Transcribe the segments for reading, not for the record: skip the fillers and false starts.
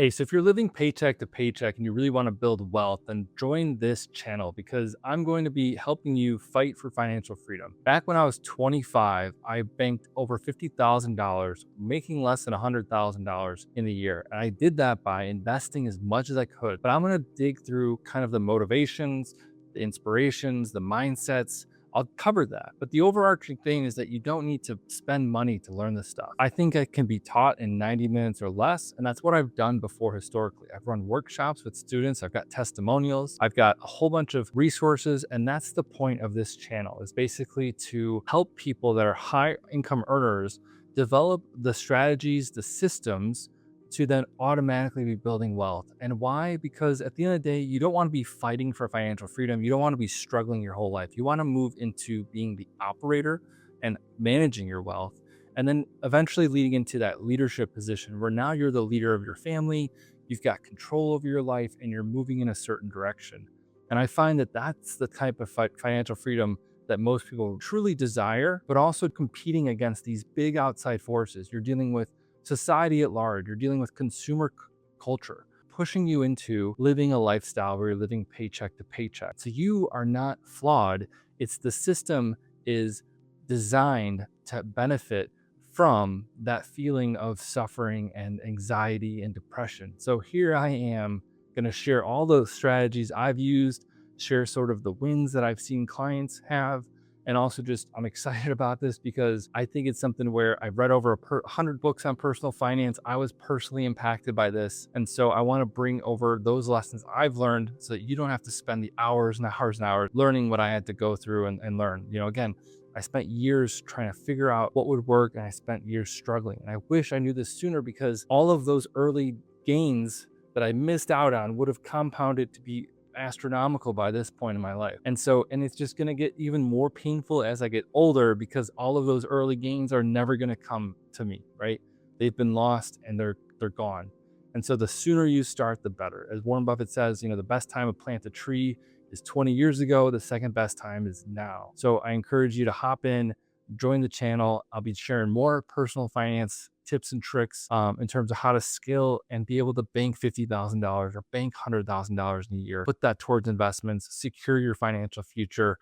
Hey, so if you're living paycheck to paycheck and you really want to build wealth, then join this channel because I'm going to be helping you fight for financial freedom. Back when I was 25, I banked over $50,000, making less than $100,000 in a year. And I did that by investing as much as I could. But I'm going to dig through kind of the motivations, the inspirations, the mindsets. I'll cover that. But the overarching thing is that you don't need to spend money to learn this stuff. I think it can be taught in 90 minutes or less. And that's what I've done before historically. I've run workshops with students. I've got testimonials. I've got a whole bunch of resources. And that's the point of this channel, is basically to help people that are high income earners develop the strategies, the systems to then automatically be building wealth. And why? Because at the end of the day, you don't want to be fighting for financial freedom. You don't want to be struggling your whole life. You want to move into being the operator and managing your wealth. And then eventually leading into that leadership position where now you're the leader of your family, you've got control over your life, and you're moving in a certain direction. And I find that that's the type of financial freedom that most people truly desire, but also competing against these big outside forces. You're dealing with society at large, you're dealing with consumer culture, pushing you into living a lifestyle where you're living paycheck to paycheck. So you are not flawed. It's the system is designed to benefit from that feeling of suffering and anxiety and depression. So here I am going to share all those strategies I've used, share sort of the wins that I've seen clients have. And also just, I'm excited about this because I think it's something where I've read over 100 books on personal finance. I was personally impacted by this. And so I want to bring over those lessons I've learned so that you don't have to spend the hours and hours and hours learning what I had to go through and learn. Again, I spent years trying to figure out what would work, and I spent years struggling. And I wish I knew this sooner, because all of those early gains that I missed out on would have compounded to be astronomical by this point in my life. And it's just going to get even more painful as I get older, because all of those early gains are never going to come to me, right? They've been lost and they're gone. And so the sooner you start, the better. As Warren Buffett says, the best time to plant a tree is 20 years ago. The second best time is now. So I encourage you to hop in, join the channel. I'll be sharing more personal finance tips and tricks in terms of how to scale and be able to bank $50,000 or bank $100,000 in a year. Put that towards investments, secure your financial future,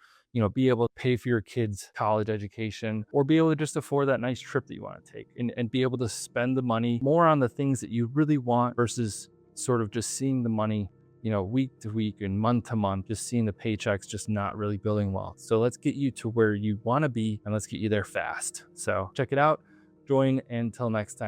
be able to pay for your kids' college education, or be able to just afford that nice trip that you want to take, and be able to spend the money more on the things that you really want versus sort of just seeing the money week to week and month to month, just seeing the paychecks, just not really building wealth. So let's get you to where you want to be, and let's get you there fast. So check it out, join, and until next time.